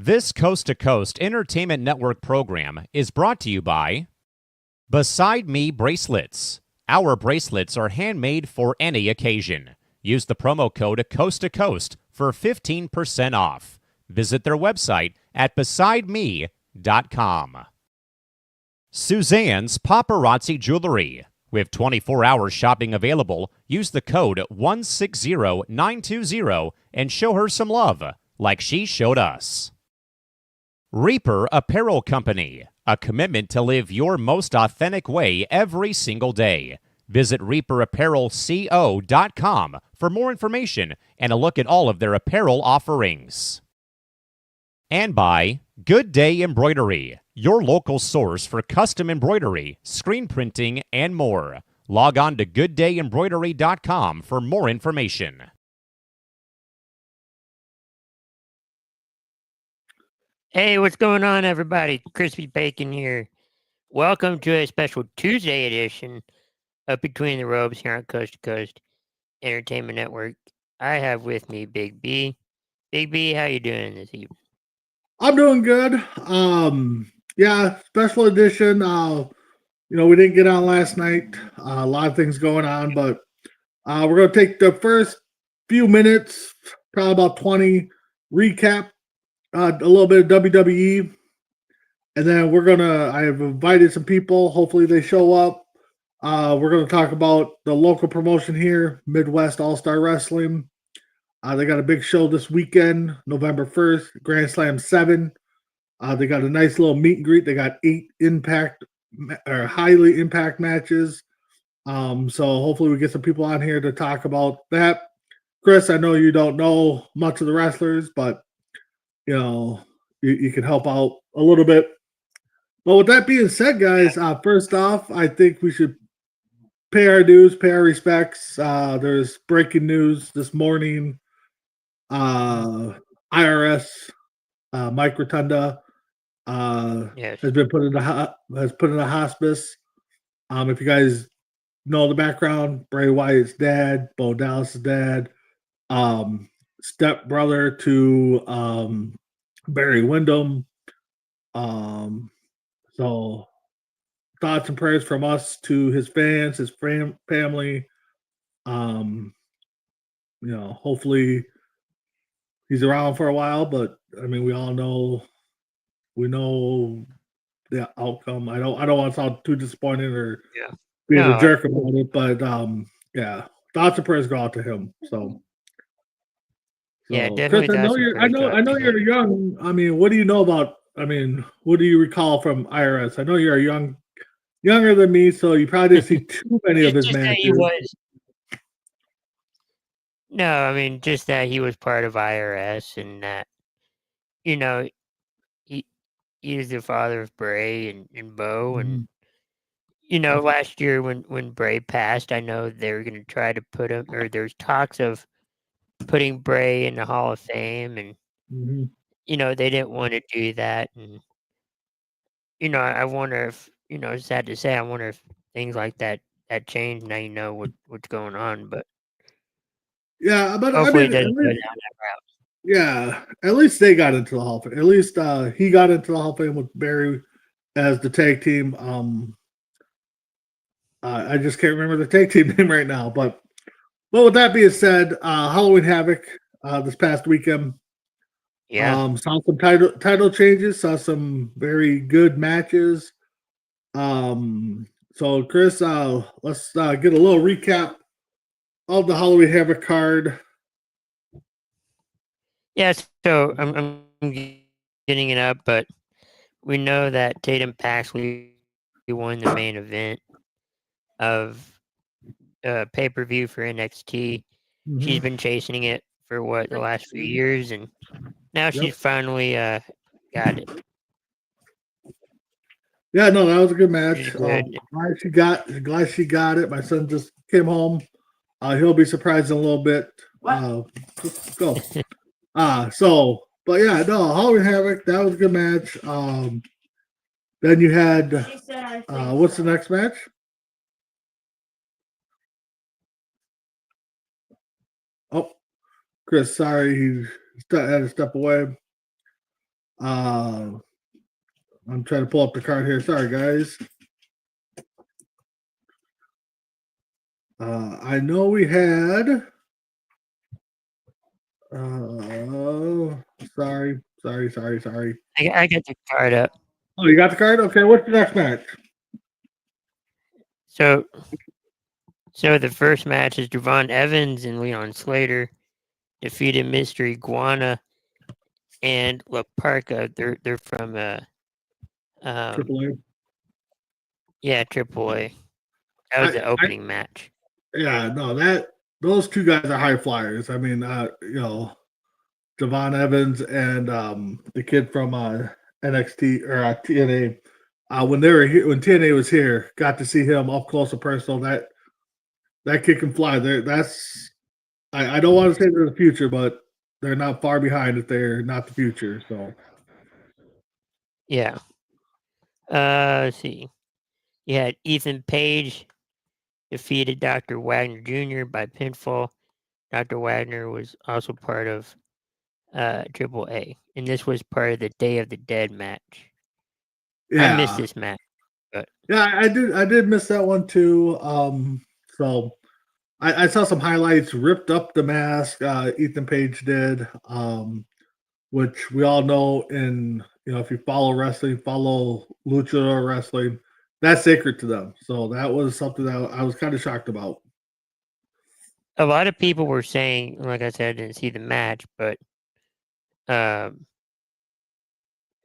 This Coast to Coast Entertainment Network program is brought to you by Beside Me Bracelets. Our bracelets are handmade for any occasion. Use the promo code Coast to Coast for 15% off. Visit their website at besideme.com. Suzanne's Paparazzi Jewelry. With 24-hour shopping available, use the code 160920 and show her some love, like she showed us. Reaper Apparel Company, a commitment to live your most authentic way every single day. Visit reaperapparelco.com for more information and a look at all of their apparel offerings. And by Good Day Embroidery, your local source for custom embroidery, screen printing, and more. Log on to gooddayembroidery.com for more information. Hey, what's going on, everybody? Crispy Bacon here. Welcome to a special Tuesday edition of Between the Ropes here on Coast to Coast Entertainment Network. I have with me Big B. Big B, how you doing this evening? I'm doing good. Special edition. We didn't get on last night. A lot of things going on, but we're going to take the first few minutes, probably about 20, recap a little bit of WWE, and then I have invited some people. Hopefully they show up. We're going to talk about the local promotion here, Midwest All-Star Wrestling. They got a big show this weekend, November 1st, Grand Slam 7. They got a nice little meet and greet. They got 8 highly impact matches. So hopefully we get some people on here to talk about that. Chris, I know you don't know much of the wrestlers, but you can help out a little bit. But with that being said, guys, first off, I think we should pay our dues, pay our respects. There's breaking news this morning. IRS, Mike Rotunda, has been put in a hospice. If you guys know the background, Bray Wyatt's dad, Bo Dallas's dad, step brother to Barry Windham. So thoughts and prayers from us to his fans, his family. Hopefully he's around for a while, but I mean, we know the outcome. I don't want to sound too disappointed or being a jerk about it, but thoughts and prayers go out to him. So yeah, definitely. Chris, I know you're young. I mean, what do you know about? I mean, what do you recall from IRS? I know you're younger than me, so you probably didn't see too many of his matches. No, I mean, just that he was part of IRS and that, he is the father of Bray and Bo. And, last year when Bray passed, I know they were going to try to put him, or there's talks of putting Bray in the Hall of Fame. And, they didn't want to do that. And, I wonder if, it's sad to say, I wonder if things like that change. Now you know what's going on, but. Yeah, but hopefully it doesn't go down that route. Yeah, at least they got into the Hall of Fame. At least he got into the Hall of Fame with Barry as the tag team. I just can't remember the tag team name right now. But with that being said, Halloween Havoc this past weekend. Yeah. Saw some title changes. Saw some very good matches. So Chris, let's get a little recap of the Halloween Havoc card. Yes, so I'm getting it up, but we know that Tatum Paxley won the main event of pay-per-view for NXT. Mm-hmm. She's been chasing it for the last few years, and now she's finally got it. Yeah, no, that was a good match. Glad she got it. My son just came home. He'll be surprised in a little bit. Let's go. But yeah, no, Halloween Havoc, that was a good match. Then you had what's the next match? Oh, Chris, sorry, he had to step away. I'm trying to pull up the card here. Sorry, guys. I know we had. Sorry. I got the card up. Oh, you got the card? Okay, what's the next match? So the first match is Devon Evans and Leon Slater defeated Mystery Iguana and La Parca. They're from AAA. yeah, AAA. That was the opening match. Yeah, no, those two guys are high flyers. I mean, Devon Evans and the kid from NXT or TNA. When they were here, when TNA was here, got to see him up close and personal. That kid can fly. I don't want to say they're the future, but they're not far behind if they're not the future. So yeah. Let's see. You had Ethan Page defeated Dr. Wagner Jr. by pinfall. Dr. Wagner was also part of AAA, and this was part of the Day of the Dead match. yeah, I missed this match. But yeah, I did miss that one too. So I saw some highlights. Ripped up the mask. Ethan Page did. Which we all know if you follow wrestling, follow luchador wrestling, that's sacred to them. So that was something that I was kind of shocked about. a lot of people were saying, like I said, I didn't see the match, but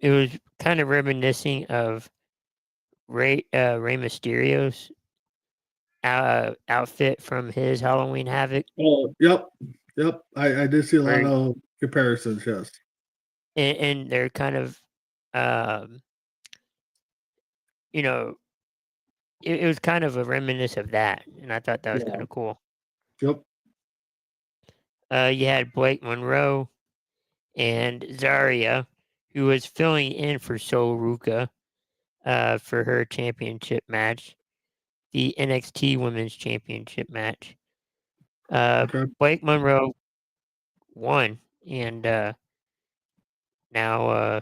it was kind of reminiscing of Rey Mysterio's outfit from his Halloween Havoc. Oh, yep. I did see a lot Where- of comparisons. Yes. and they're kind of, it was kind of a reminiscence of that, and I thought that was kind of cool. Yep. You had Blake Monroe and Zarya, who was filling in for Sol Ruka for her championship match, the NXT Women's Championship match. Okay. Blake Monroe won, and now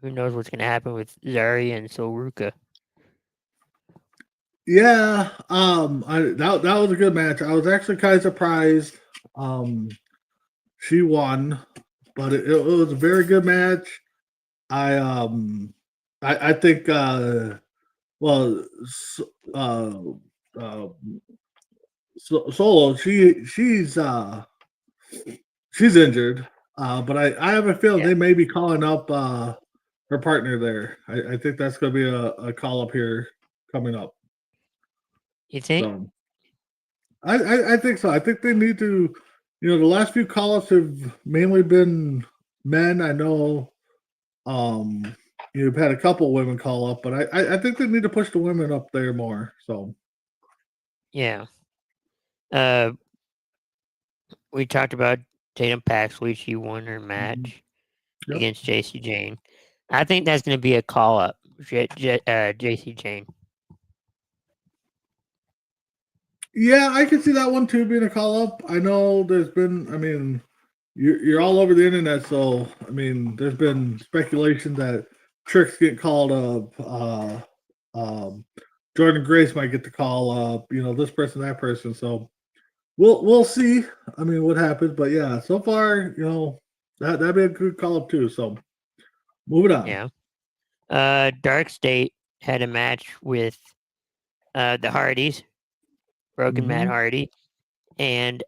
who knows what's going to happen with Zarya and Sol Ruka. Yeah. That was a good match. I was actually kind of surprised. She won, but it was a very good match. I think Solo she's injured, but I have a feeling they may be calling up her partner there. I think that's going to be a call up here coming up. You think? So, I think so. I think they need to. The last few call ups have mainly been men. I know. You've had a couple women call up, but I think they need to push the women up there more. So Yeah. We talked about Tatum Paxley. She won her match against JC Jane. I think that's going to be a call up, JC Jane. yeah, I can see that one too being a call up. I know there's been. I mean, you're all over the internet, so I mean, there's been speculation that Tricks get called up. Jordan Grace might get the call up. This person, that person. So we'll see. I mean, what happens? But yeah, so far, that'd be a good call up too. So moving on. Yeah. Dark State had a match with the Hardys, Broken Matt Hardy, and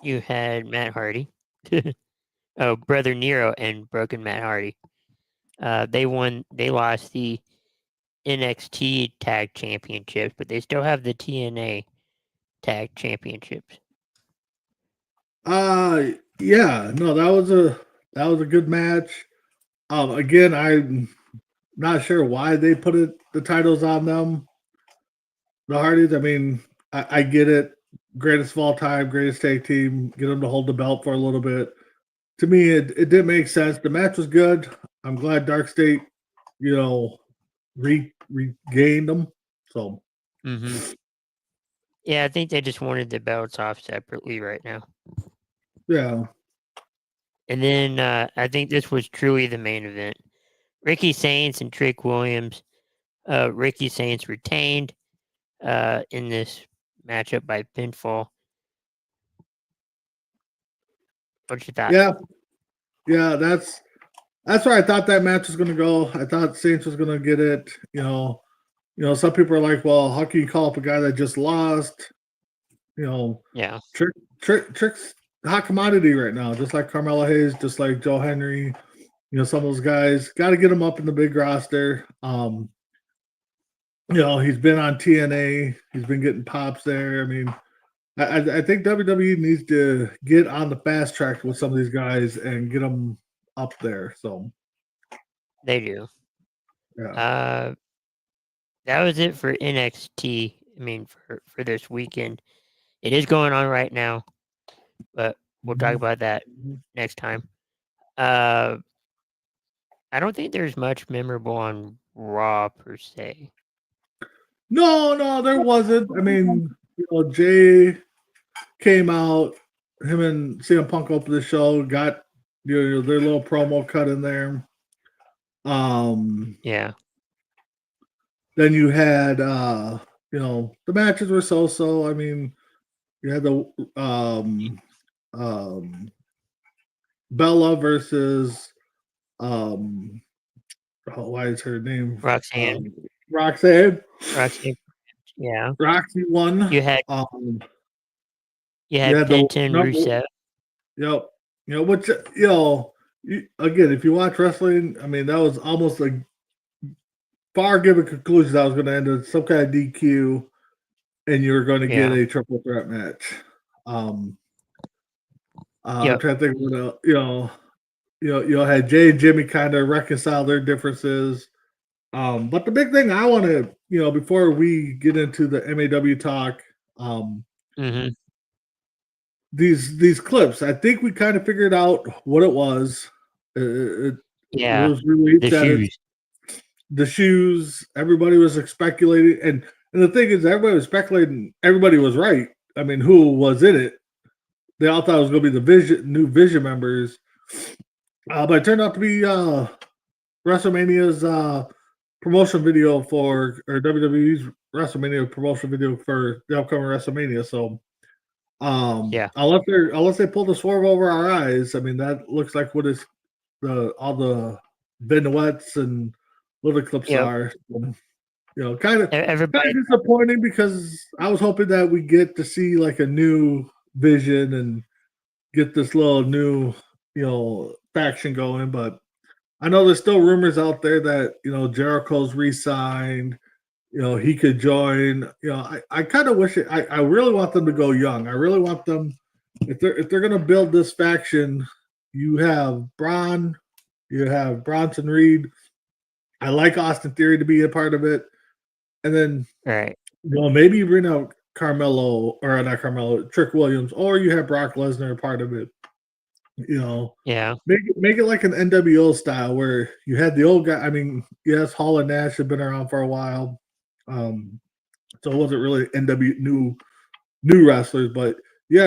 you had Matt Hardy. Oh, Brother Nero and Broken Matt Hardy. They lost the NXT Tag Championships, but they still have the TNA Tag Championships. Yeah, no, that was a good match. Again, I'm not sure why they put the titles on them. The Hardys, I mean, I get it. Greatest of all time, greatest tag team. Get them to hold the belt for a little bit. To me, it did make sense. The match was good. I'm glad Dark State, regained them. So, yeah, I think they just wanted the belts off separately right now. Yeah. And then I think this was truly the main event. Ricky Saints and Trick Williams. Ricky Saints retained in this matchup by pinfall. What's your thoughts? Yeah, that's where I thought that match was going to go. I thought Saints was going to get it. Some people are like, "Well, how can you call up a guy that just lost?" Yeah. Trick's hot commodity right now, just like Carmelo Hayes, just like Joe Henry. Some of those guys got to get him up in the big roster. He's been on TNA. He's been getting pops there. I mean, I think WWE needs to get on the fast track with some of these guys and get them up there. So they do. Yeah. That was it for NXT. I mean, for this weekend, it is going on right now, but we'll talk about that next time. I don't think there's much memorable on Raw per se. No, there wasn't. I mean, Jay came out, him and CM Punk opened the show, got their little promo cut in there. Yeah. Then you had the matches were so. I mean, you had the Bella versus why is her name Roxanne. Roxanne. Yeah. Roxy won. You had had Penta and Rusev. Yep. Which again, if you watch wrestling, I mean, that was almost like far given conclusion that was going to end in some kind of DQ, and you were going to get a triple threat match. I'm trying to think what had Jay and Jimmy kind of reconcile their differences. But the big thing I want to, before we get into the MAW talk, these clips, I think we kind of figured out what it was. It was released that the shoes. Everybody was speculating, and the thing is, everybody was speculating. Everybody was right. I mean, who was in it? They all thought it was going to be the new Vision members, but it turned out to be WrestleMania's promotion video or WWE's WrestleMania promotion video for the upcoming WrestleMania. So, unless they pull the swerve over our eyes, I mean, that looks like what is all the vignettes and little clips are. Kind of disappointing because I was hoping that we get to see like a new Vision and get this little new faction going, but I know there's still rumors out there that Jericho's re-signed. He could join. I kind of wish it. I really want them to go young. I really want them if they're gonna build this faction. You have Braun, you have Bronson Reed. I like Austin Theory to be a part of it, and then maybe you bring out Carmelo or not Carmelo, Trick Williams, or you have Brock Lesnar a part of it. Make it like an NWO style where you had the old guy. I mean, yes, Hall and Nash have been around for a while, so it wasn't really new wrestlers. But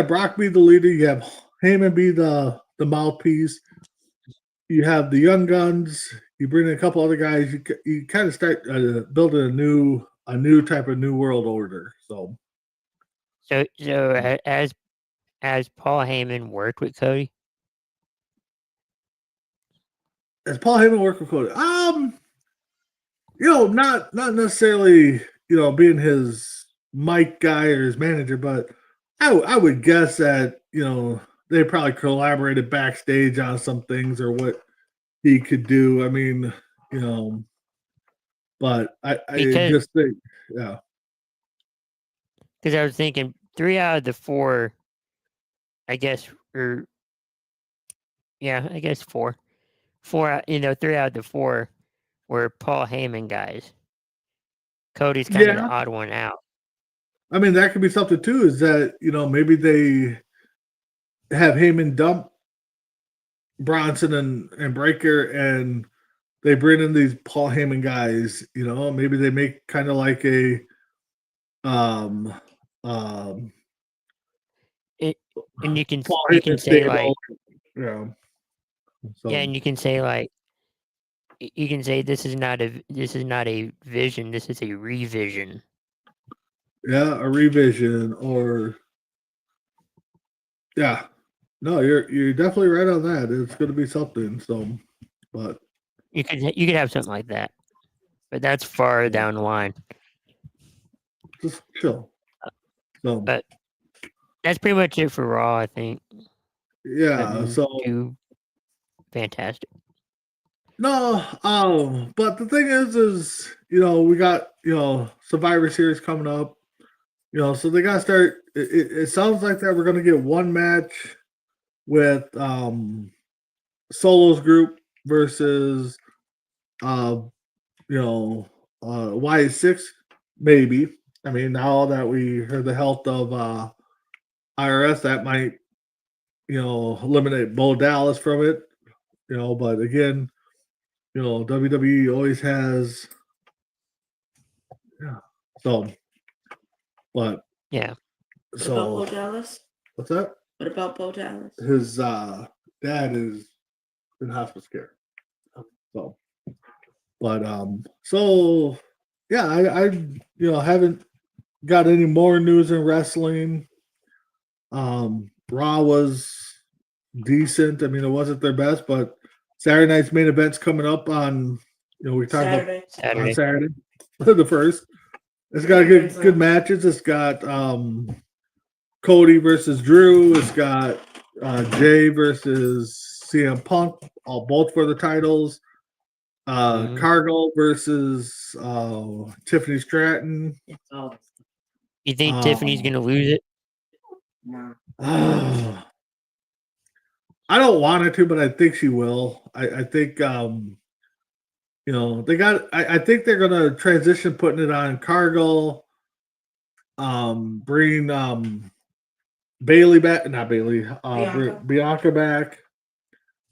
Brock be the leader. You have Heyman be the mouthpiece. You have the young guns. You bring in a couple other guys. You kind of start building a new type of new world order. So as Paul Heyman worked with Cody. Has Paul Heyman worked with Cody? Not necessarily, being his mic guy or his manager, but I would guess that, they probably collaborated backstage on some things or what he could do. I mean, but I just think, because I was thinking 3 out of the 4, I guess, I guess 4. 4, 3 out of the 4 were Paul Heyman guys. Cody's kind of the odd one out. I mean, that could be something too, is that, maybe they have Heyman dump Bronson and Breakker and they bring in these Paul Heyman guys, maybe they make kind of like a and you can say like So Yeah, and you can say like you can say this is not a vision, this is a revision. yeah, a revision or yeah. No, you're definitely right on that. It's going to be something. So, but You could have something like that, but that's far down the line. just chill. So, But that's pretty much it for Raw, I think. yeah. Nothing So too fantastic. no, but the thing is we got Survivor Series coming up. So they got to start. It sounds like that we're going to get one match with Solo's group versus Y6 maybe. I mean, now that we heard the health of IRS, that might eliminate Bo Dallas from it. But again, WWE always has so. But yeah. What about Bo Dallas? What's that? What about Bo Dallas? His dad is in hospice care. So, but so yeah, I haven't got any more news in wrestling. Raw was decent. I mean, it wasn't their best, but Saturday night's main event's coming up on. We talked about on Saturday, the first. It's got good matches. It's got Cody versus Drew. It's got Jay versus CM Punk, both for the titles. Cargill versus Tiffany Stratton. You think Tiffany's gonna lose it? No. I don't want her to, but I think she will. I think they got. I think they're gonna transition putting it on Cargill. Bring Bailey back, not Bailey. Bianca back,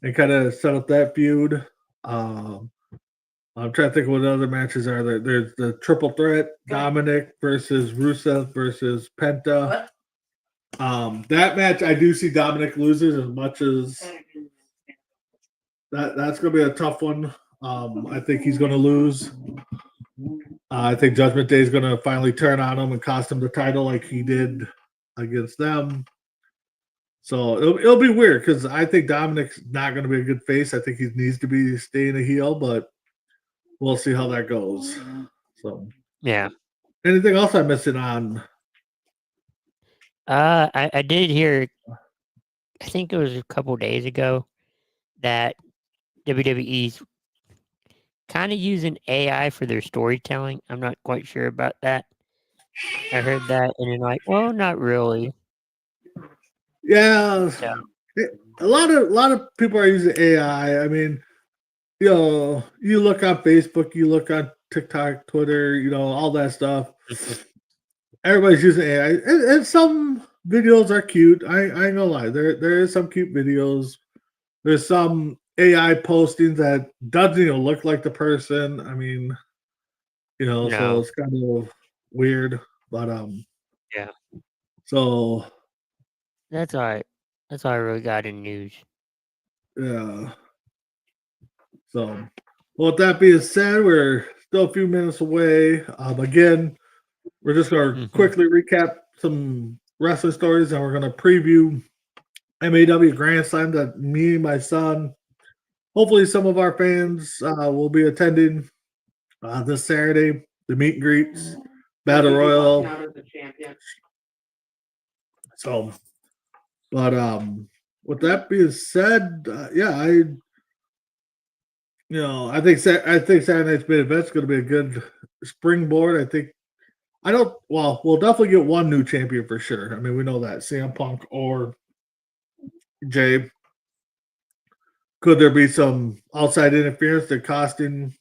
and kind of set up that feud. I'm trying to think of what other matches are there. There's the triple threat: Dominic versus Rusev versus Penta. That match I do see Dominic loses as much as that's going to be a tough one. I think he's going to lose. I think Judgment Day is going to finally turn on him and cost him the title like he did against them. So it'll be weird because I think Dominic's not going to be a good face. I think he needs to be staying a heel, but we'll see how that goes. So yeah. Anything else I'm missing on? I did hear. I think it was a couple days ago that WWE's kind of using AI for their storytelling. I'm not quite sure about that. I heard that, and you're like, well, not really. Yeah, So, a lot of people are using AI. I mean, you look on Facebook, you look on TikTok, Twitter, all that stuff. Everybody's using AI, and some videos are cute. I ain't gonna lie. There is some cute videos. There's some AI postings that doesn't even look like the person. I mean, so it's kind of weird. But yeah. So that's all right. That's all I really got in news. Yeah. So, well, with that being said, we're still a few minutes away. Again, we're just going to quickly recap some wrestling stories, and we're going to preview MAW Grand Slam that me and my son, hopefully some of our fans will be attending this Saturday, the meet and greets, Battle Royal. So, but with that being said, I think Saturday night's main event's going to be a good springboard. We'll definitely get one new champion for sure. I mean, we know that CM Punk or Jay. Could there be some outside interference that costing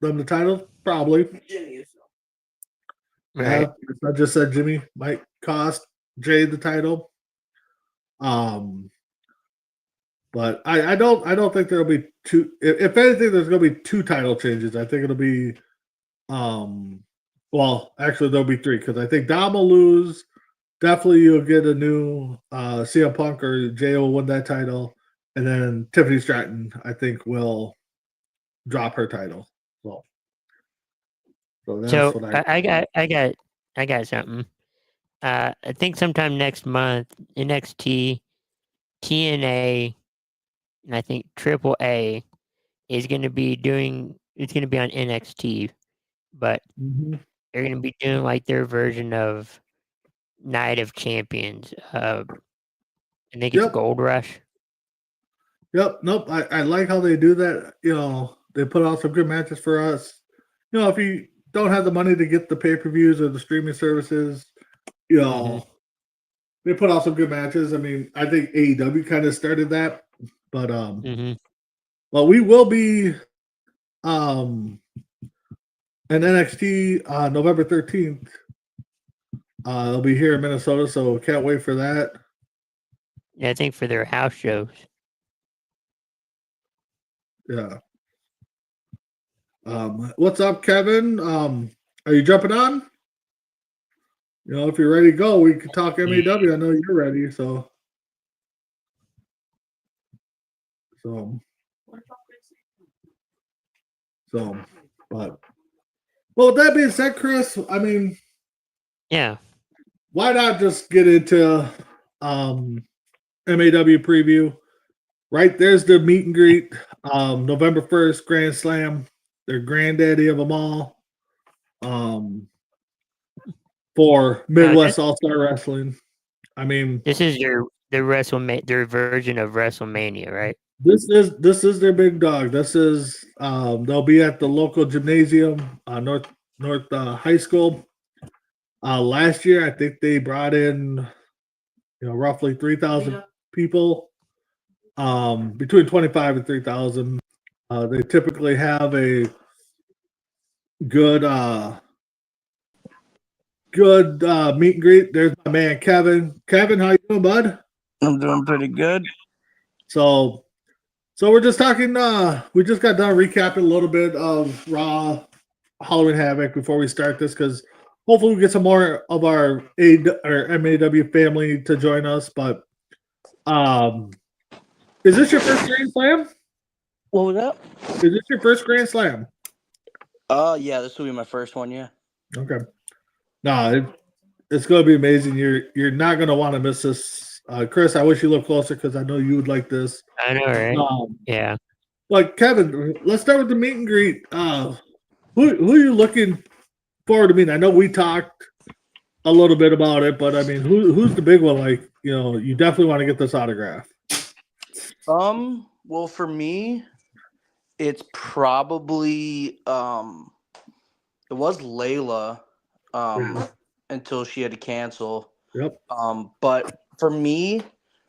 them the title? Probably. Right. I just said Jimmy might cost Jay the title. But I don't think there'll be two. If anything, there's going to be two title changes. I think it'll be, actually there'll be three because I think Dom will lose. Definitely, you'll get a new CM Punk or Jay will win that title, and then Tiffany Stratton, I think, will drop her title. So that's So what I got something. I think sometime next month, NXT, TNA, and I think Triple A is going to be doing. It's going to be on NXT, but Mhm. they're going to be doing like their version of Night of Champions. I think it's Yep. Gold Rush. Yep. Nope. I like how they do that. They put out some good matches for us. If you don't have the money to get the pay-per-views or the streaming services, they put out some good matches. I mean, I think AEW kind of started that, but well, we will be in NXT November 13th. They'll be here in Minnesota, so can't wait for that. Yeah, I think for their house shows. Yeah. What's up, Kevin? Are you jumping on? If you're ready to go, we can talk MAW. I know you're ready, so. But well, with that being said, Chris, I mean, Yeah. why not just get into MAW preview? Right there's the meet and greet, November 1st, Grand Slam, their granddaddy of them all, for Midwest All-Star Wrestling. I mean, this is their version of WrestleMania, right? This is their big dog. This is they'll be at the local gymnasium, North High School. Last year, I think they brought in roughly 3,000 people, between 25 and 3,000. They typically have a good meet and greet. There's my man Kevin. Kevin, how you doing, bud? I'm doing pretty good. So we're just talking. We just got done recapping a little bit of Raw, Halloween Havoc before we start this, because hopefully we get some more of our MAW family to join us. But is this your first Grand Slam? What was that? Is this your first Grand Slam? Yeah, this will be my first one. Yeah. Okay. No, it's going to be amazing. You're not going to want to miss this. Chris, I wish you lived closer because I know you would like this. I know, right? Yeah. Like Kevin, let's start with the meet and greet. Who are you looking forward to meeting? I know we talked a little bit about it, but I mean, who's the big one? Like, you definitely want to get this autograph. Well, for me, it's probably it was Layla, until she had to cancel. Yep. But for me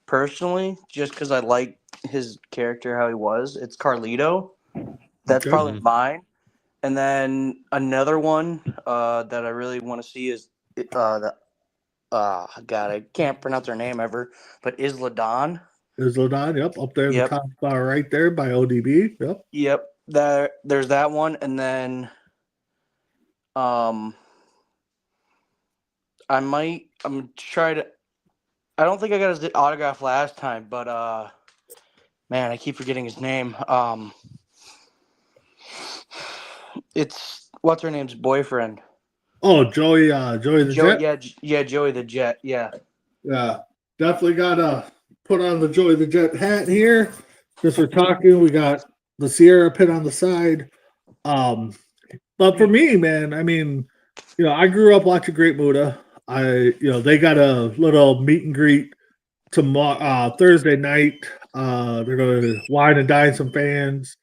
personally, just because I like his character, how he was, it's Carlito. That's probably mine. And then another one that I really want to see is God, I can't pronounce her name ever, but Isla Dawn. Isla Dawn, yep, up there in the top bar right there by ODB. Yep. There's that one, and then I'm try to. I don't think I got his autograph last time, but man, I keep forgetting his name. It's what's her name's boyfriend. Oh, Joey the Jet. Yeah, Joey the Jet. Yeah. Yeah, definitely gotta put on the Joey the Jet hat here because we're talking. We got the Sierra pin on the side. But for me, man, I mean, I grew up watching Great Muta. They got a little meet and greet tomorrow, Thursday night. They're going to wine and dine some fans.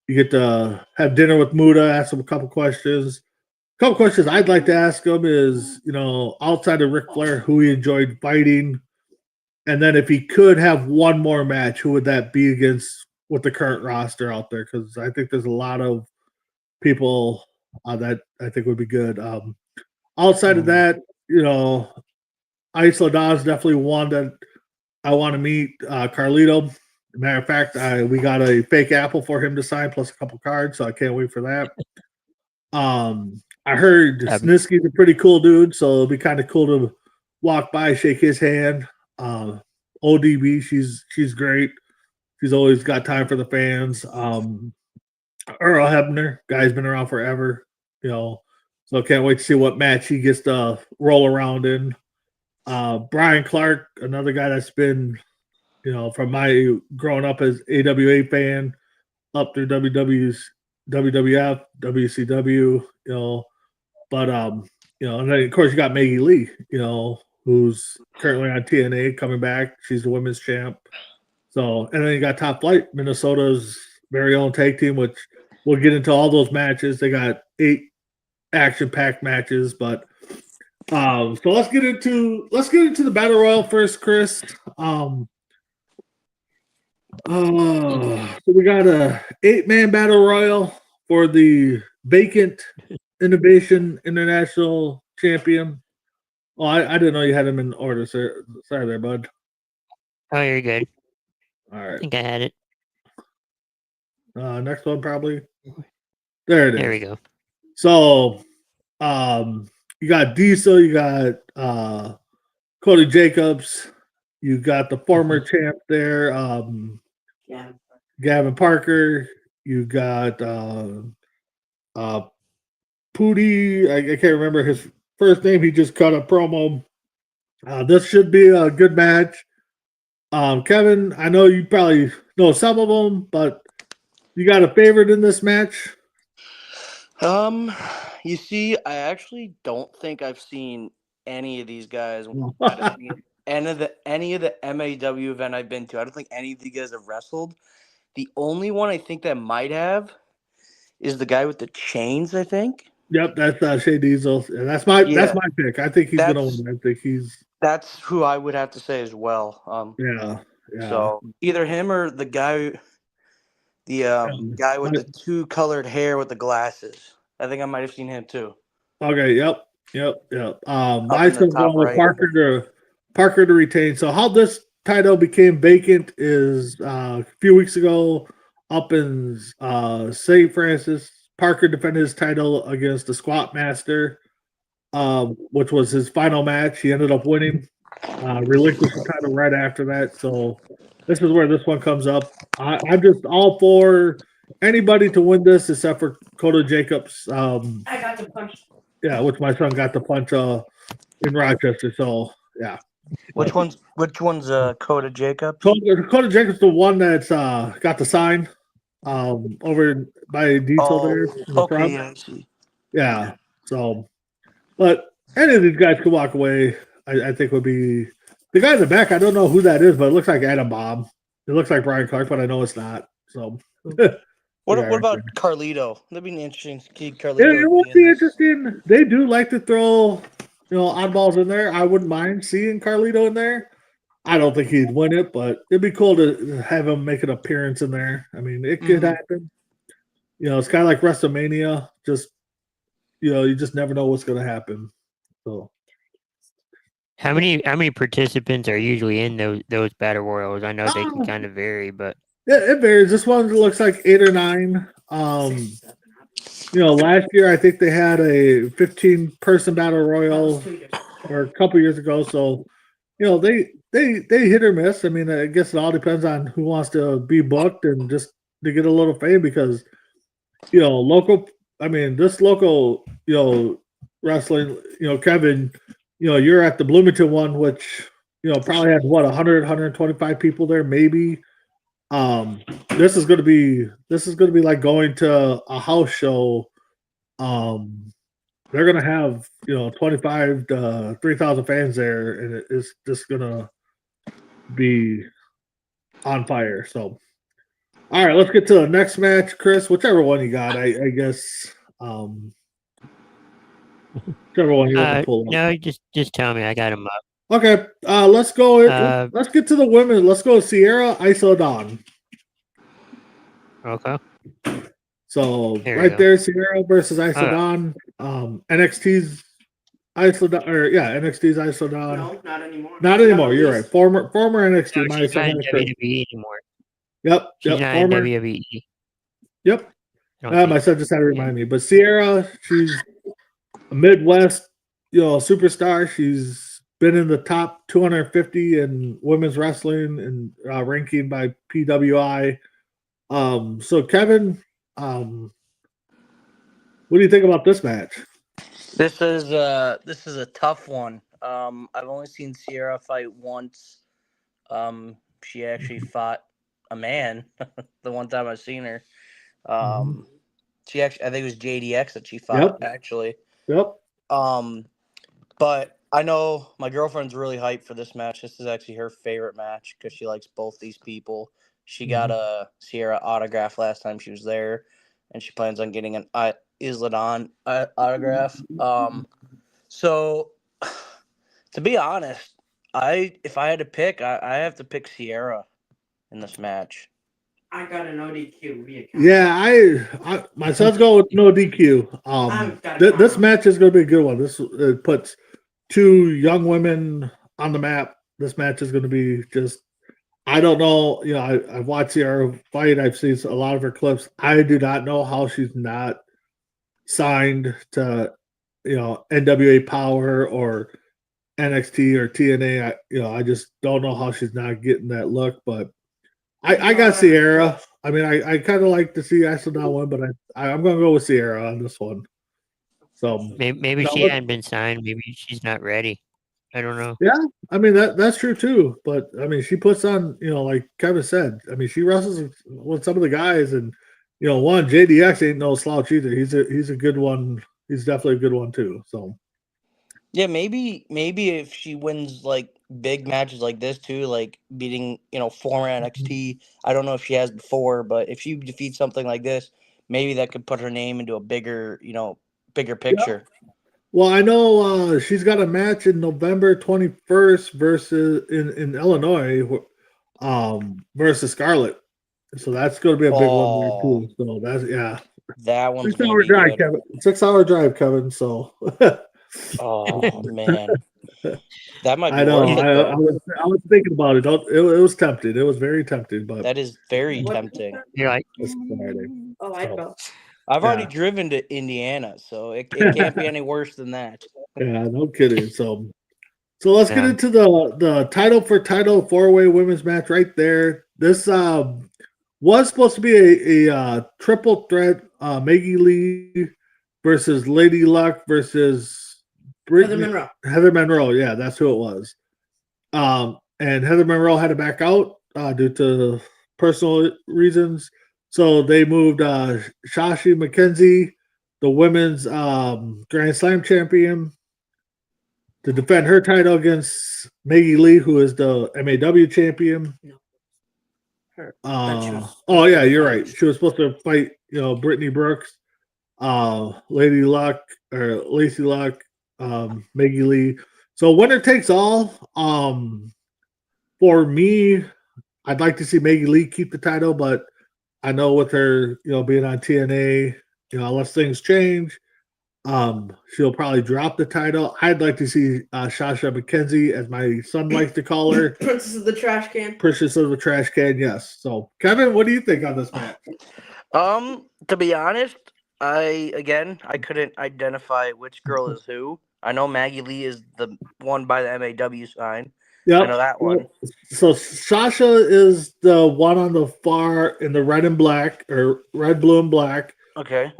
You get to have dinner with Muta, ask them a couple questions. A couple questions I'd like to ask him is, outside of Ric Flair, who he enjoyed fighting. And then if he could have one more match, who would that be against with the current roster out there? Because I think there's a lot of people that I think would be good. Outside of that, Isla Dawn is definitely one that I want to meet. Carlito. Matter of fact, we got a fake apple for him to sign plus a couple cards, so I can't wait for that. I heard Snitsky's a pretty cool dude, so it'll be kind of cool to walk by, shake his hand. ODB, she's great. She's always got time for the fans. Earl Hebner, guy's been around forever, so can't wait to see what match he gets to roll around in. Brian Clark, another guy that's been, from my growing up as AWA fan up through WWF, WCW, but and then of course you got Maggie Lee, who's currently on TNA coming back. She's the women's champ. So, and then you got Top Flight, Minnesota's very own tag team, which we'll get into all those matches. They got 8 action-packed matches, but so let's get into the Battle Royal first, Chris. So we got a 8-man Battle Royal for the vacant Innovation International Champion. Oh, I didn't know you had him in order, sir. Sorry there, bud. Oh, you're good. All I right. think I had it. Next one, probably. There it is. There we go. So, you got Diesel, you got Cody Jacobs, you got the former champ there, Gavin Parker, you got Pooty. I can't remember his first name. He just cut a promo. This should be a good match. Kevin, I know you probably know some of them, but you got a favorite in this match? You see, I actually don't think I've seen any of these guys at any of the MAW event I've been to. I don't think any of these guys have wrestled. The only one I think that might have is the guy with the chains, I think. Yep, that's Shea Diesel. And that's my pick. I think he's gonna win. I think that's who I would have to say as well. Yeah. So either him or the guy guy with the 2 colored hair with the glasses. I think I might have seen him too. Okay, yep. My son's going with Parker to retain. So how this title became vacant is a few weeks ago up in St. Francis. Parker defended his title against the Squat Master, which was his final match. He ended up winning, relinquished the title right after that. So this is where this one comes up. I'm just all for anybody to win this except for Cody Jacobs. I got the punch. Yeah, which my son got the punch in Rochester. So yeah. Which one's Cody Jacobs? Cody Jacobs, the one that's got the sign over by Diesel there in the front. I see. Yeah. So, but any of these guys could walk away. I think would be the guy in the back. I don't know who that is, but it looks like Adam Bomb. It looks like Brian Clark, but I know it's not. So, what about Carlito? That'd be an interesting key. Carlito. Yeah, it would be interesting. They do like to throw, oddballs in there. I wouldn't mind seeing Carlito in there. I don't think he'd win it, but it'd be cool to have him make an appearance in there. I mean, it could happen. It's kind of like WrestleMania. Just, you just never know what's going to happen. So, how many participants are usually in those battle royals? I know they can kind of vary, but yeah, it varies. This one looks like 8 or 9. Last year I think they had a 15-person battle royal, or a couple years ago. So, they hit or miss. I mean, I guess it all depends on who wants to be booked and just to get a little fame because, local. I mean, this local, wrestling. Kevin, you're at the Bloomington one, which probably had 100, 125 people there, maybe. This is going to be like going to a house show. They're going to have 25 to 3,000 fans there, and it's just going to be on fire. So, all right, let's get to the next match, Chris. Whichever one you got, I guess. Whichever one you want to pull up. No, just tell me. I got them up. Okay, let's go. Let's get to the women. Let's go Sierra Isla Dawn. Okay. So there, Sierra versus Isla Dawn. NXT's Isla Dawn, NXT's Isla Dawn. No, not anymore. Not anymore. You're right. Former NXT. No, she's not in WWE anymore. Yep. She's not in WWE. Yep. My son just had to remind me. But Sierra, she's a Midwest, superstar. She's been in the top 250 in women's wrestling and ranking by PWI. So Kevin, what do you think about this match? This is a tough one. I've only seen Sierra fight once. She actually fought a man the one time I've seen her. She actually, I think it was JDX that she fought actually. Yep. But I know my girlfriend's really hyped for this match. This is actually her favorite match because she likes both these people. She got a Sierra autograph last time she was there, and she plans on getting an Isladon autograph. So to be honest, if I had to pick, I have to pick Sierra in this match. I got an ODQ via count. Yeah, I my son's going with no DQ. This match is going to be a good one. This puts two young women on the map. This match is going to be just. I don't know. You know, I've watched Sierra fight. I've seen a lot of her clips. I do not know how she's not signed to, NWA Power or NXT or TNA. I just don't know how she's not getting that look. But I got Sierra. I mean, I kind of like to see Isladon win, but I'm going to go with Sierra on this one. So Maybe she hadn't been signed. Maybe she's not ready. I don't know. Yeah, I mean that's true too. But I mean, she puts on, like Kevin said. I mean, she wrestles with some of the guys, and one JDX ain't no slouch either. He's a good one. He's definitely a good one too. So yeah, maybe if she wins like big matches like this too, like beating former NXT. I don't know if she has before, but if she defeats something like this, maybe that could put her name into a bigger picture. Yeah. Well, I know she's got a match in November 21st versus in Illinois, versus Scarlett. So that's going to be a big one there too. So that's that one's 6 hour drive, Kevin. 6 hour drive, Kevin. So. Oh man, that might be. I know. Worth it, I was thinking about it. It was tempting. It was very tempting, but that is very tempting. You're like, Oh, I go. I've already driven to Indiana, so it can't be any worse than that. Yeah, no kidding. So let's get into the title for title 4-way women's match right there. This was supposed to be a triple threat. Maggie Lee versus Lady Luck versus Heather Monroe. Yeah, that's who it was. And Heather Monroe had to back out due to personal reasons. So they moved Shashi McKenzie, the women's Grand Slam champion, to defend her title against Maggie Lee, who is the MAW champion. No. Her. Oh yeah, you're right. She was supposed to fight, Brittany Brooks, Lady Luck or Lacey Luck, Maggie Lee. So winner takes all. For me, I'd like to see Maggie Lee keep the title, but I know with her, being on TNA, unless things change, she'll probably drop the title. I'd like to see Sasha McKenzie, as my son likes to call her. Princess of the Trash Can. Princess of the Trash Can, yes. So, Kevin, what do you think on this match? To be honest, I couldn't identify which girl is who. I know Maggie Lee is the one by the MAW sign. Yep. I know that one. So Sasha is the one on the far in the red and black, or red, blue, and black. Okay.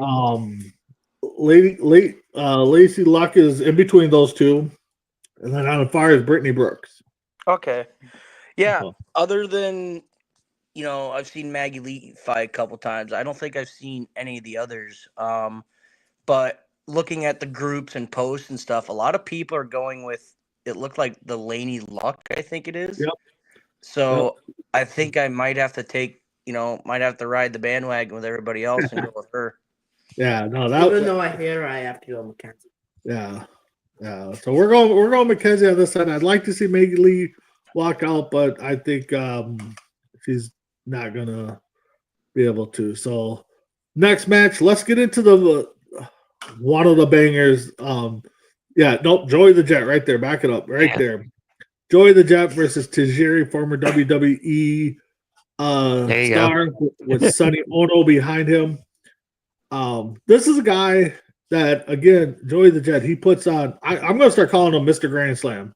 Lacey Luck is in between those two, and then on the far is Brittany Brooks. Okay. Yeah. Other than I've seen Maggie Lee fight a couple times. I don't think I've seen any of the others. But looking at the groups and posts and stuff, a lot of people are going with. It looked like the Laney Luck, I think it is. Yep. So I think I might have to might have to ride the bandwagon with everybody else and go with her. Yeah, no, Even though I hear I have to go McKenzie. Yeah. So we're going McKenzie on this side. I'd like to see Maggie Lee walk out, but I think she's not gonna be able to. So next match, let's get into the one of the bangers. Joey the Jet right there. Back it up right there. Joey the Jet versus Tajiri, former WWE star with Sonny Ono behind him. This is a guy that, again, Joey the Jet, he puts on. I'm going to start calling him Mr. Grand Slam.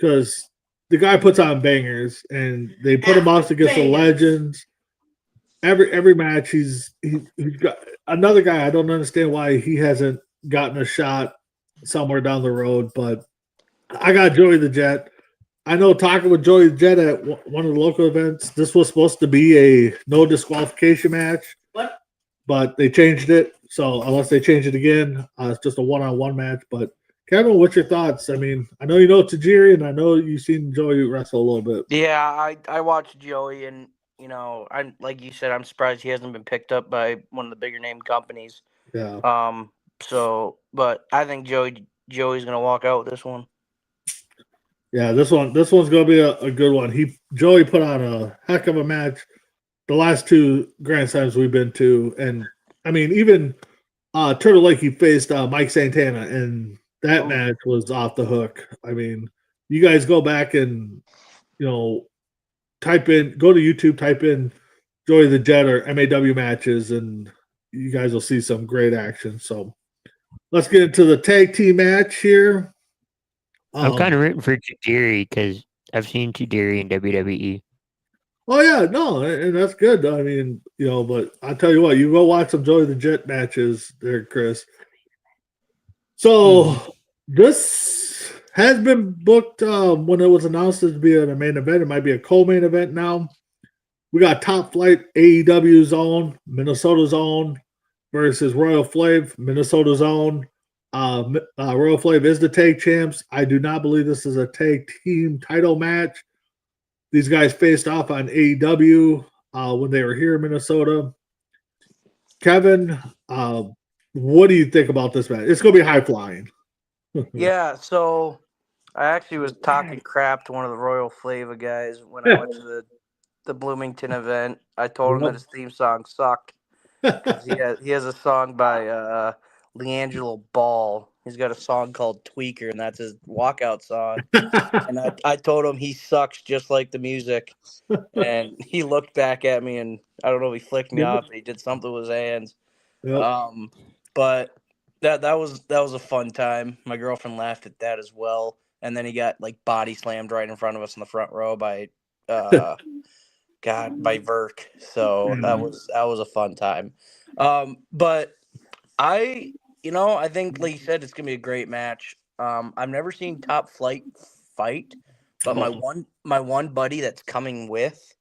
because the guy puts on bangers, and they put him out against the legends. Every match, he's got another guy. I don't understand why he hasn't gotten a shot somewhere down the road, but I got Joey the Jet. I know talking with Joey the Jet at one of the local events, this was supposed to be a no disqualification match. What? But they changed it. So unless they change it again, it's just a one-on-one match. But Kevin, what's your thoughts? I mean, I know you know Tajiri, and I know you've seen Joey wrestle a little bit. Yeah, I watched Joey, and you know, I'm like you said, I'm surprised he hasn't been picked up by one of the bigger name companies. Yeah. So, but I think Joey's gonna walk out with this one. Yeah, this one's gonna be a good one. Joey put on a heck of a match the last two Grand Slams we've been to, and I mean even Turtle Lake he faced Mike Santana, and that match was off the hook. I mean, you guys go back and go to YouTube, type in Joey the Jet or MAW matches, and you guys will see some great action. So let's get into the tag team match here. I'm kind of rooting for Tajiri because I've seen Tajiri in WWE. Oh yeah, no, and that's good. I mean, but I tell you what, you go watch some Joey the Jet matches there, Chris. So this has been booked when it was announced to be a main event. It might be a co-main event now. We got Top Flight AEW's own, Minnesota's own versus Royal Flav, Minnesota's own. Royal Flav is the tag champs. I do not believe this is a tag team title match. These guys faced off on AEW when they were here in Minnesota. Kevin, what do you think about this match? It's going to be high flying. Yeah, so I actually was talking crap to one of the Royal Flavor guys when I went to the Bloomington event. I told him that his theme song sucked. He has a song by LeAngelo Ball. He's got a song called Tweaker, and that's his walkout song. And I told him he sucks just like the music. And he looked back at me, and I don't know if he flicked me off. He did something with his hands. Yep. But that was a fun time. My girlfriend laughed at that as well. And then he got like body slammed right in front of us in the front row by by Verk. So that was a fun time. But I think like you said, it's gonna be a great match. I've never seen Top Flight fight, but my one buddy that's coming with,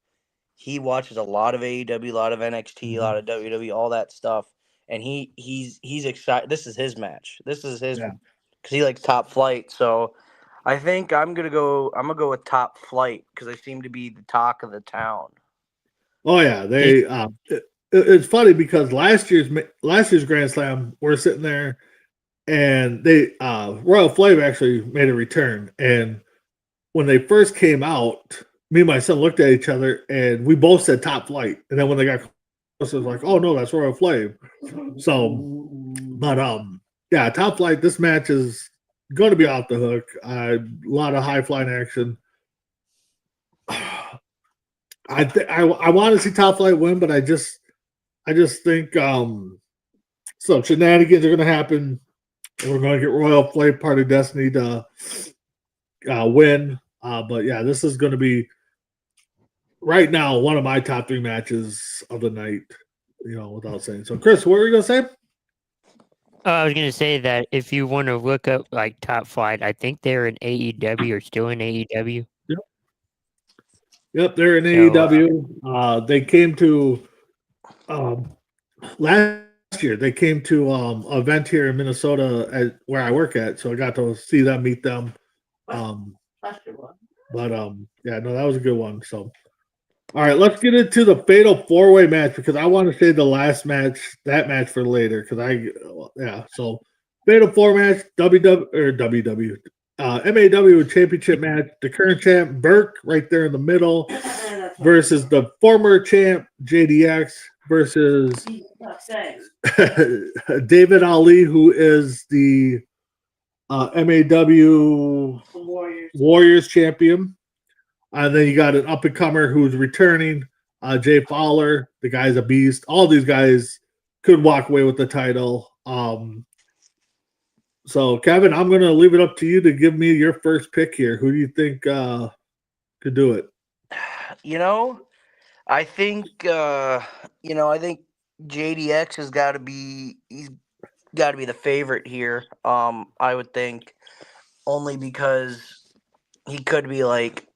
he watches a lot of AEW, a lot of NXT, a lot of WWE, all that stuff, and he's excited. This is his match. This is his because he likes Top Flight. So I think I'm gonna go with Top Flight because they seem to be the talk of the town. Oh yeah, they. It's funny because last year's Grand Slam, we're sitting there, and they Royal Flav actually made a return. And when they first came out, me and my son looked at each other, and we both said Top Flight. And then when they got close, it was like, oh no, that's Royal Flav. So, but yeah, Top Flight. This match is going to be off the hook. A lot of high flying action. I want to see Top Flight win, but I just think some shenanigans are going to happen. We're going to get Royal Flav Part of Destiny to win. But yeah, this is going to be right now one of my top 3 matches of the night, without saying. So, Chris, what were you going to say? I was going to say that if you want to look up like Top Flight, I think they're in AEW or still in AEW. Yep, they're in AEW. They came to last year. They came to an event here in Minnesota where I work at, so I got to see them, meet them. Yeah, no, that was a good one. So, all right, let's get into the Fatal 4-Way match because I want to save the last match, that match for later. So Fatal 4 match, WW. MAW championship match. The current champ Burke right there in the middle versus the former champ JDX versus David Ali, who is the MAW Warriors champion. And then you got an up and comer who's returning, Jay Fowler. The guy's a beast. All these guys could walk away with the title. So, Kevin, I'm going to leave it up to you to give me your first pick here. Who do you think could do it? You know, I think I think JDX has got to be he's got to be the favorite here. I would think only because he could be like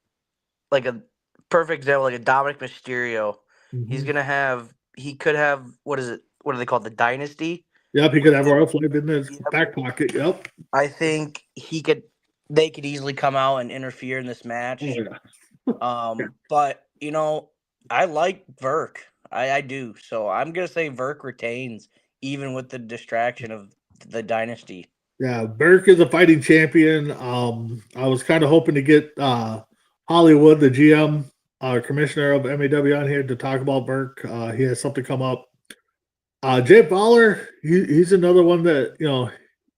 a perfect example, like a Dominic Mysterio. He's Mhm. gonna have he could have what is it? What do they call it? The Dynasty? Yep, he could have Royal Flag in his Yep. back pocket. Yep. I think they could easily come out and interfere in this match. Oh, yeah. But I like Verk. I do. So I'm gonna say Verk retains, even with the distraction of the Dynasty. Yeah, Burke is a fighting champion. I was kind of hoping to get Hollywood, the GM, commissioner of MAW, on here to talk about Burke. He has something come up. Jay Fowler, he's another one that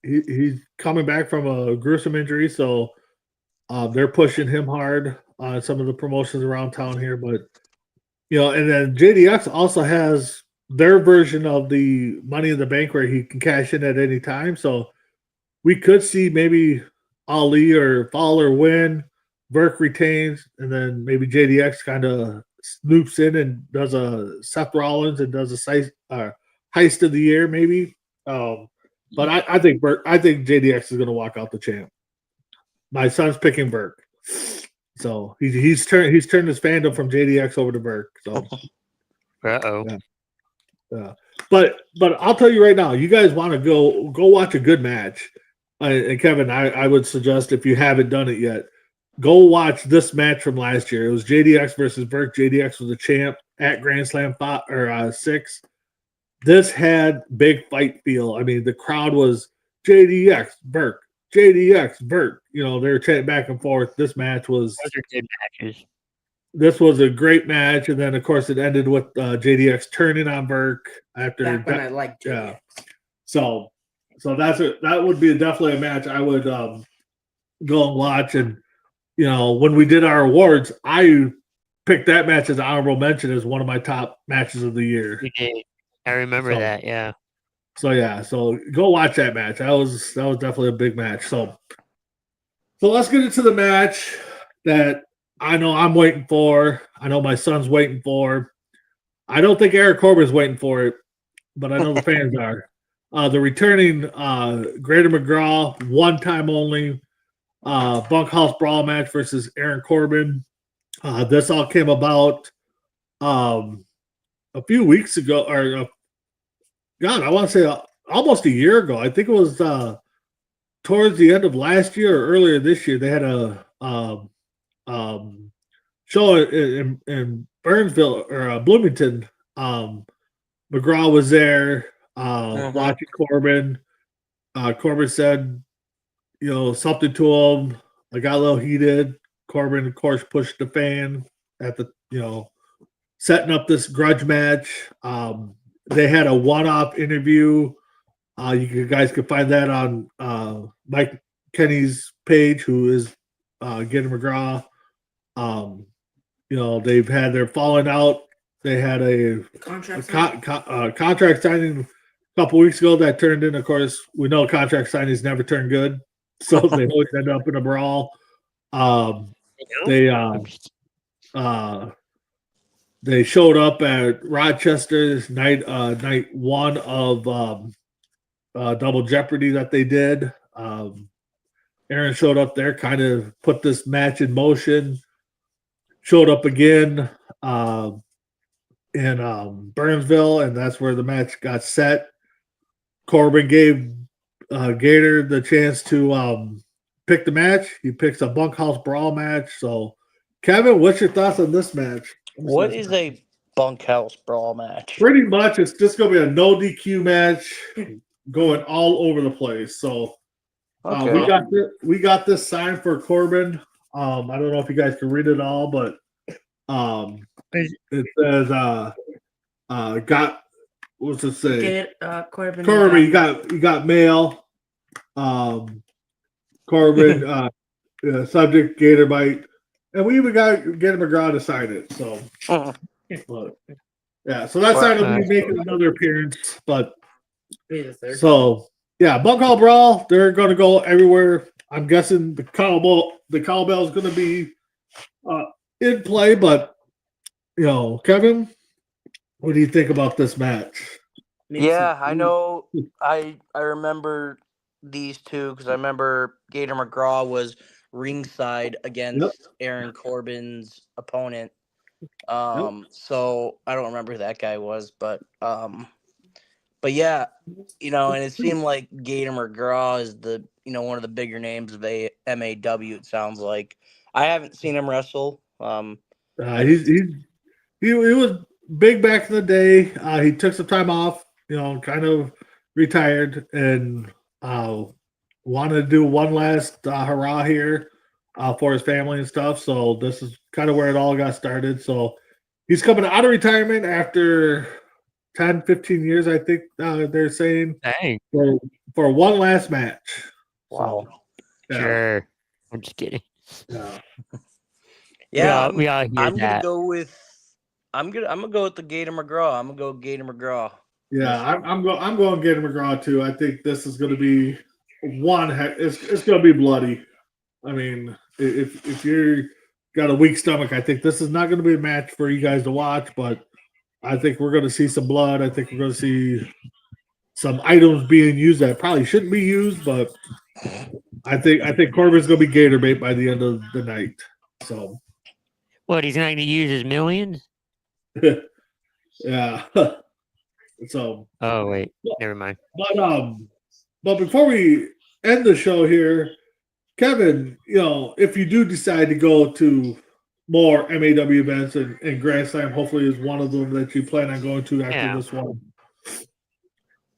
he's coming back from a gruesome injury, so they're pushing him hard on some of the promotions around town here. But and then JDX also has their version of the Money in the Bank where he can cash in at any time. So we could see maybe Ali or Fowler win, Burke retains, and then maybe JDX kind of snoops in and does a Seth Rollins and does a heist of the year, maybe. But I think JDX is going to walk out the champ. My son's picking Burke, so he's turned his fandom from JDX over to Burke. So, yeah. But I'll tell you right now, you guys want to go watch a good match. And Kevin, I would suggest if you haven't done it yet, go watch this match from last year. It was JDX versus Burke. JDX was the champ at Grand Slam 6. This had big fight feel. I mean, the crowd was JDX Burke, JDX Burke. They were chanting back and forth. This match was. Those are good matches. This was a great match, and then of course it ended with JDX turning on Burke after. Back when I liked JDX. Yeah. So that would be definitely a match I would go and watch. And when we did our awards, I picked that match as an honorable mention as one of my top matches of the year. You did. I remember that. Yeah. So go watch that match. That was definitely a big match. So let's get into the match that I know I'm waiting for. I know my son's waiting for. I don't think Eric Corbin's waiting for it, but I know the fans are. The returning Greater McGraw, one time only bunkhouse brawl match versus Aaron Corbin. This all came about a few weeks ago, or I want to say almost a year ago. I think it was towards the end of last year or earlier this year. They had a show in Burnsville or Bloomington. McGraw was there watching Corbin. Corbin said, something to him. I got a little heated. Corbin, of course, pushed the fan at the, setting up this grudge match. They had a one-off interview. You guys can find that on Mike Kenny's page, who is Gator McGraw. They've had their falling out. They had a contract signing a couple weeks ago that turned in. Of course, we know contract signings never turn good, so they always end up in a brawl. They showed up at Rochester's night one of Double Jeopardy that they did. Aaron showed up there, kind of put this match in motion. Showed up again in Burnsville, and that's where the match got set. Corbin gave Gator the chance to pick the match. He picks a bunkhouse brawl match. So, Kevin, what's your thoughts on this match? What is a bunkhouse brawl match? Pretty much, it's just going to be a no DQ match going all over the place. So, we got this signed for Corbin. I don't know if you guys can read it all, but it says what's it say? Corbin, you got mail. Corbin subject Gator bite, and we even got Gator McGraw to sign it. So yeah, so that's not going to be making another appearance, but so Yeah, Bug Hall Brawl. They're going to go everywhere. I'm guessing the cowbell is going to be in play. But Kevin, what do you think about this match? Yeah, I know. I remember these two because I remember Gator McGraw was ringside Yep. against Aaron Corbin's opponent. Yep. So I don't remember who that guy was, but yeah, and it seemed like Gator McGraw is the one of the bigger names of MAW. It sounds like I haven't seen him wrestle. He was big back in the day. He took some time off, kind of retired, and wanted to do one last hurrah here for his family and stuff. So this is kind of where it all got started. So he's coming out of retirement after 10, 15 years, I think they're saying, Dang. for one last match. Wow. So, yeah. Sure. I'm just kidding. Yeah. Yeah, we all hear I'm that. gonna go with the Gator McGraw. I'm gonna go Gator McGraw. Yeah, I'm going Gator McGraw too. I think this is going to be it's going to be bloody. I mean, if you're got a weak stomach, I think this is not going to be a match for you guys to watch. But I think we're going to see some blood. I think we're going to see some items being used that probably shouldn't be used. But I think Corbin's going to be Gator bait by the end of the night. So What, he's not going to use his millions? yeah. So Oh, wait. Never mind. But before we end the show here, Kevin, if you do decide to go to more MAW events and Grand Slam, hopefully is one of them that you plan on going to after this one.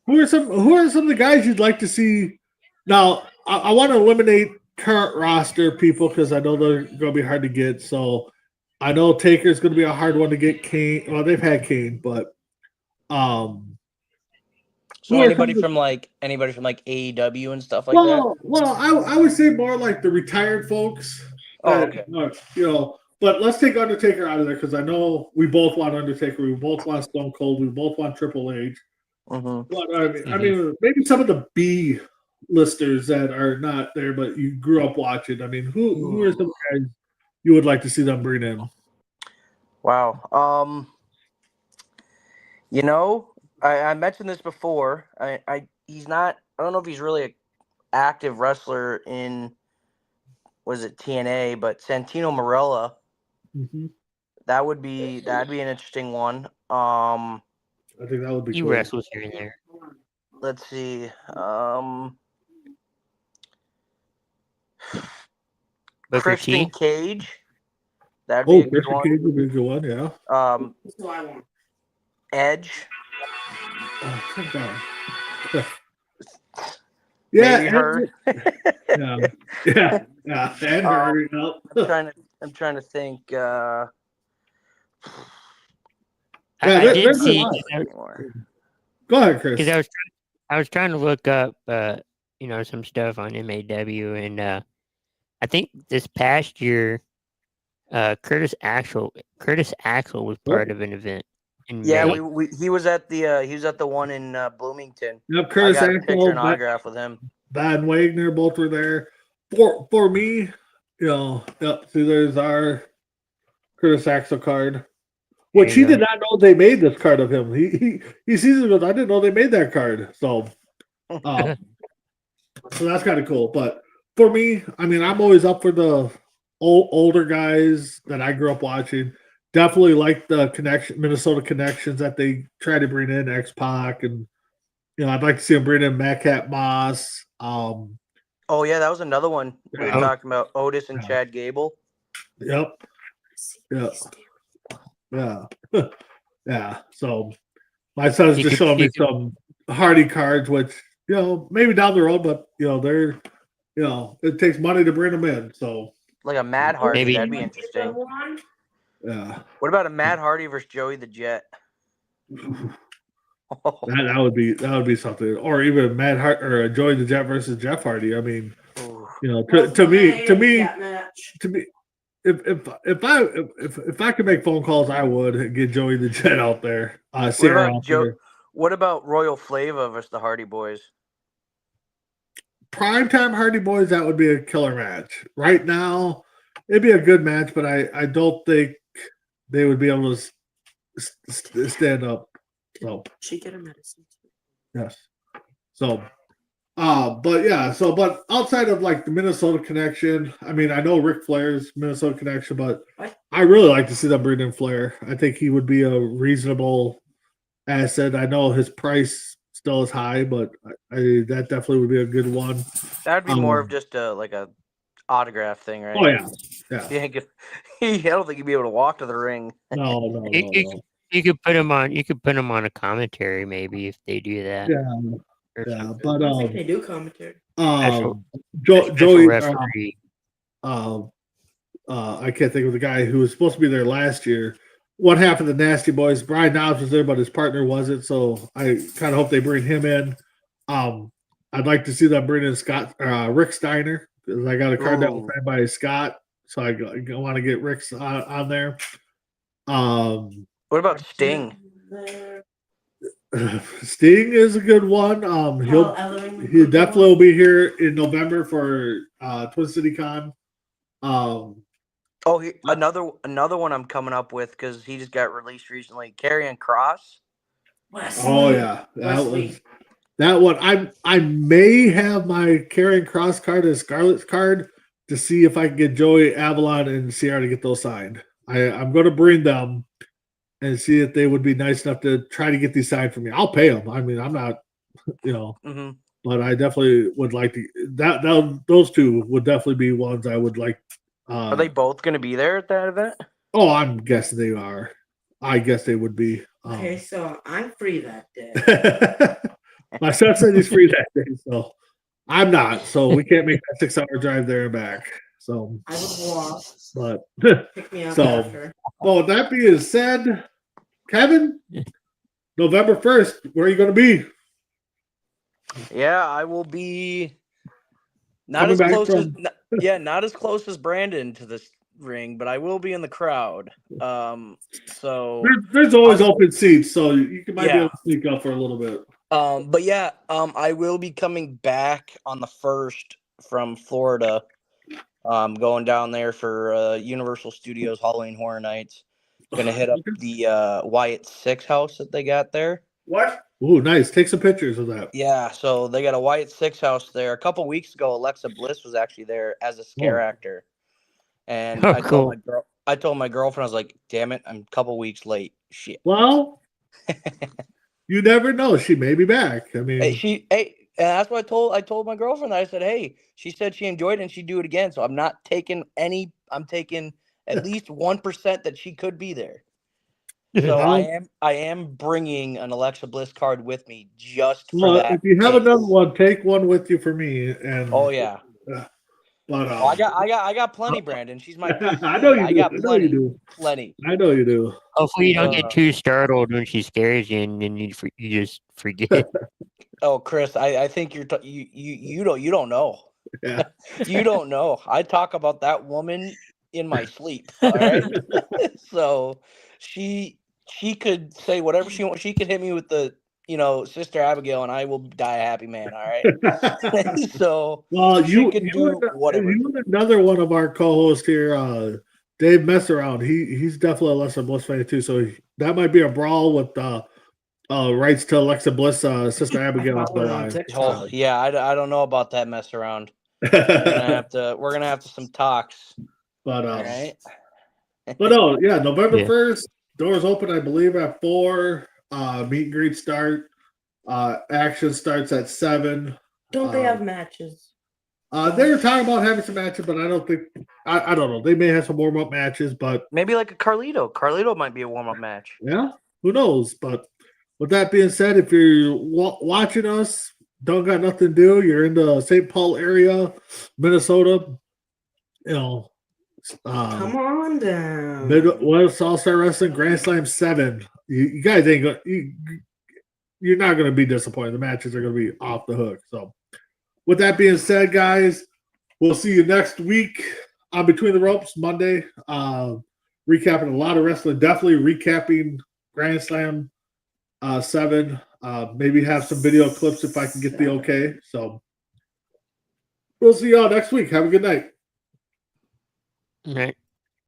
Who are some of the guys you'd like to see? Now, I want to eliminate current roster people because I know they're going to be hard to get. So I know Taker's going to be a hard one to get. Kane, well, they've had Kane, but so anybody from AEW and stuff like that? Well, I would say more like the retired folks. Okay. But let's take Undertaker out of there because I know we both want Undertaker, we both want Stone Cold, we both want Triple H. Mm-hmm. But I mean, maybe some of the B listers that are not there, but you grew up watching. I mean, who are some guys you would like to see them bring in? Wow. I mentioned this before. He's not. I don't know if he's really an active wrestler in TNA, but Santino Marella. Mm-hmm. That'd be an interesting one. I think that would be. He cool. wrestles here and there. Let's see. Christian Cage. That'd be a good Christian one. Cage would be a good one. Yeah. That's what I want. Edge. Oh, come on. Yeah, her. yeah, and her. I'm trying to think. I did see. Go ahead, Chris. Because I was trying to look up, some stuff on MAW, and I think this past year, Curtis Axel was part of an event. Yeah, he was at the one in Bloomington. Yep, Curtis I got a Axel, picture and autograph with him. Van Wagner, both were there. For me, see, there's our Curtis Axel card, which he did not know they made this card of him. He sees it goes, I didn't know they made that card. So, so that's kind of cool. But for me, I mean, I'm always up for the older guys that I grew up watching. Definitely like the Minnesota connections that they try to bring in, X-Pac, and I'd like to see them bring in Madcap Moss. Oh yeah, that was another one we were talking about, Otis and Chad Gable. Yep. Yeah. Yeah. So my son's just showing me some Hardy cards, which maybe down the road, but they're it takes money to bring them in. So like a Mad Hardy, that'd be interesting. Yeah. What about a Mad Hardy versus Joey the Jet? That would be something, or even a Mad Hart or a Joey the Jet versus Jeff Hardy. I mean, to me, if I could make phone calls, I would get Joey the Jet out there. What about Royal Flava versus the Hardy Boys? primetime Hardy Boys, that would be a killer match. Right now, it'd be a good match, but I don't think they would be able to stand up. So She get her medicine. yes. So, but outside of like the Minnesota connection, I mean, I know Ric Flair's Minnesota connection, but What? I really like to see them bring in Flair. I think he would be a reasonable asset. I know his price still is high, but that definitely would be a good one. That'd be more of just a autograph thing, right? Oh yeah. I don't think he'd be able to walk to the ring. No. You could put him on. You could put him on a commentary, maybe if they do that. Yeah, or yeah, something. but I think they do commentary. Special Joey, referee. I can't think of the guy who was supposed to be there last year. What happened to the Nasty Boys? Brian Knobs was there, but his partner wasn't. So I kind of hope they bring him in. I'd like to see them bring in Rick Steiner, because I got a card that was signed by Scott, so I want to get Rick's on there. What about Sting? Sting is a good one. He definitely will be here in November for Twin City Con. Another one I'm coming up with because he just got released recently. Karrion Kross. Oh yeah, that one. I may have my Karrion Kross card as Scarlett's card to see if I can get Joey Avalon and Sierra to get those signed. I'm going to bring them and see if they would be nice enough to try to get these signed for me. I'll pay them. I mean, I'm not, but I definitely would like to. Those two would definitely be ones I would like. Are they both going to be there at that event? Oh, I'm guessing they are. I guess they would be. Okay, so I'm free that day. My son said he's free that day, so I'm not. So we can't make that 6-hour drive there and back. So I would walk. But Pick me up so, after. well, that being said, Kevin, November 1st, where are you going to be? Yeah, I will be not as close as Brandon to this ring, but I will be in the crowd. So there's always open seats, so you might be able to sneak up for a little bit. But yeah, I will be coming back on the 1st from Florida. Going down there for Universal Studios Halloween Horror Nights. Gonna hit up the Wyatt 6 house that they got there. What? Ooh, nice. Take some pictures of that. Yeah, so they got a Wyatt 6 house there. A couple weeks ago, Alexa Bliss was actually there as a scare actor. And I told my girlfriend, I was like, damn it, I'm a couple weeks late. Shit. Well, you never know. She may be back. I mean, and that's what I told my girlfriend. I said, hey, she said she enjoyed it and she'd do it again. So I'm not taking I'm taking at least 1% that she could be there. So I am bringing an Alexa Bliss card with me just for that. If you have another one, take one with you for me. And yeah. But I got plenty, Brandon. She's my PC. I know you do. got I know you do. Plenty. I know you do. Hopefully you don't get too startled when she scares you, and then you just forget. Oh, Chris, I think you don't know. Yeah. You don't know. I talk about that woman in my sleep. All right. So she could say whatever she wants. She could hit me with the Sister Abigail, and I will die a happy man. All right. So you can do whatever. You and another one of our co-hosts here, Dave Messaround. He's definitely a Alexa Bliss fan too. So that might be a brawl with rights to Alexa Bliss, Sister Abigail. Yeah, I don't know about that mess around. We're gonna have to some talks. But right. But November 1st, doors open, I believe, at 4. Meet and greet start. Action starts at 7. Don't they have matches? They were talking about having some matches, but I don't think I don't know. They may have some warm up matches, but maybe like a Carlito. Carlito might be a warm up match. Yeah, who knows? But with that being said, if you're watching us, don't got nothing to do, you're in the St. Paul area, Minnesota, come on down. Midwest All-Star Wrestling Grand Slam 7. You guys ain't going. You're not going to be disappointed. The matches are going to be off the hook. So, with that being said, guys, we'll see you next week on Between the Ropes Monday. Recapping a lot of wrestling. Definitely recapping Grand Slam 7. Maybe have some video clips if I can get the okay. So, We'll see y'all next week. Have a good night. Right.